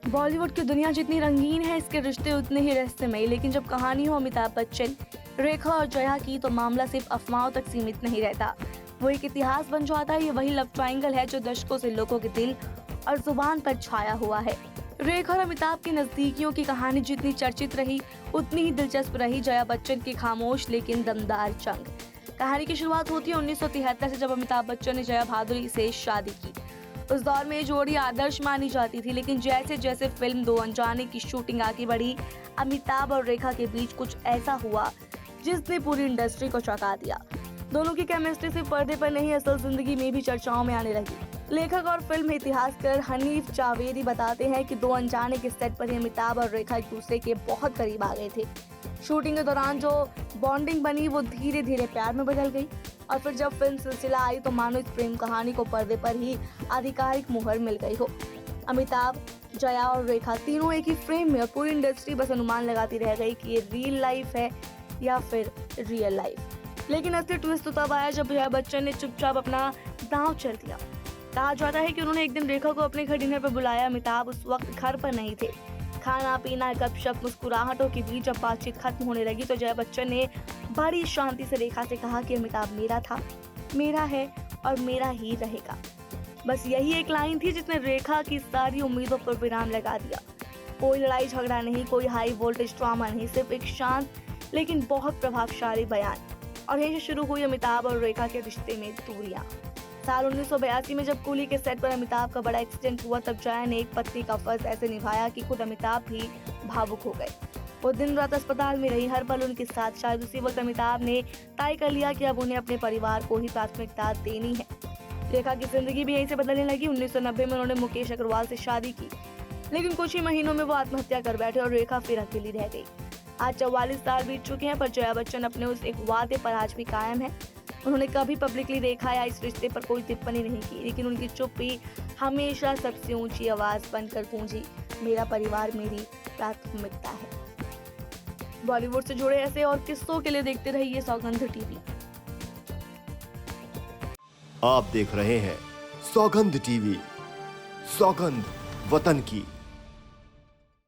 बॉलीवुड की दुनिया जितनी रंगीन है, इसके रिश्ते उतने ही रहस्यमयी। लेकिन जब कहानी हो अमिताभ बच्चन, रेखा और जया की, तो मामला सिर्फ अफवाहों तक सीमित नहीं रहता। वो एक इतिहास बन जाता है। ये वही लव ट्रायंगल है जो दशकों से लोगों के दिल और जुबान पर छाया हुआ है। रेखा और अमिताभ की नजदीकियों की कहानी जितनी चर्चित रही, उतनी ही दिलचस्प रही जया बच्चन की खामोश लेकिन दमदार जंग। कहानी की शुरुआत होती है 1973 से, जब अमिताभ बच्चन ने जया भादुरी से शादी की। उस दौर में ये जोड़ी आदर्श मानी जाती थी, लेकिन जैसे जैसे फिल्म दो अनजाने की शूटिंग आगे बढ़ी, अमिताभ और रेखा के बीच कुछ ऐसा हुआ जिसने पूरी इंडस्ट्री को चौंका दिया। दोनों की केमिस्ट्री सिर्फ पर्दे पर नहीं, असल जिंदगी में भी चर्चाओं में आने लगी। लेखक और फिल्म इतिहासकार हनीफ जावेदी बताते हैं कि दो अनजाने के सेट पर ही अमिताभ और रेखा एक दूसरे के बहुत करीब आ गए थे। शूटिंग के दौरान जो बॉन्डिंग बनी, वो धीरे धीरे प्यार में बदल गई, और फिर जब फिल्म सिलसिला आई तो मानो इस प्रेम कहानी को पर्दे पर ही आधिकारिक मुहर मिल गई हो। अमिताभ, जया और रेखा तीनों एक ही फ्रेम में, और पूरी इंडस्ट्री बस अनुमान लगाती रह गई कि ये रियल लाइफ है या फिर रियल लाइफ। लेकिन असली ट्विस्ट तो तब आया जब जया बच्चन ने चुपचाप अपना दांव चल दिया। कहा जाता है कि उन्होंने एक दिन रेखा को अपने घर डिनर पर बुलाया। अमिताभ उस वक्त घर पर नहीं थे। खाना पीना, गपशप, मुस्कुराहटों के बीच जब बातचीत खत्म होने लगी तो जया बच्चन ने बड़ी शांति से रेखा से कहा कि अमिताभ मेरा था, मेरा है और मेरा ही रहेगा। बस यही एक लाइन थी जिसने रेखा की सारी उम्मीदों पर विराम लगा दिया। कोई लड़ाई झगड़ा नहीं, कोई हाई वोल्टेज ड्रामा नहीं, सिर्फ एक शांत लेकिन बहुत प्रभावशाली बयान। और यहीं से शुरू हुई अमिताभ और रेखा के रिश्ते में दूरियां। साल 1982 में जब कूली के सेट पर अमिताभ का बड़ा एक्सीडेंट हुआ, तब जया ने एक पत्नी का फर्ज ऐसे निभाया कि खुद अमिताभ भी भावुक हो गए। वो दिन रात अस्पताल में रही, हर पल उनके साथ। शायद उसी वक्त अमिताभ ने तय कर लिया कि अब उन्हें अपने परिवार को ही प्राथमिकता देनी है। रेखा की जिंदगी भी यहीं से बदलने लगी। 1990 में उन्होंने मुकेश अग्रवाल से शादी की, लेकिन कुछ ही महीनों में वो आत्महत्या कर बैठे और रेखा फिर अकेली रह गई। आज 44 साल बीत चुके हैं, पर जया बच्चन अपने उस एक वादे पर आज भी कायम है। उन्होंने कभी पब्लिकली रेखा या इस रिश्ते पर कोई टिप्पणी नहीं की, लेकिन उनकी चुप्पी हमेशा सबसे ऊंची आवाज बनकर गूंजी, मेरा परिवार मेरी प्राथमिकता है। बॉलीवुड से जुड़े ऐसे और किस्सों के लिए देखते रहिए सौगंध टीवी। आप देख रहे हैं सौगंध टीवी, सौगंध वतन की।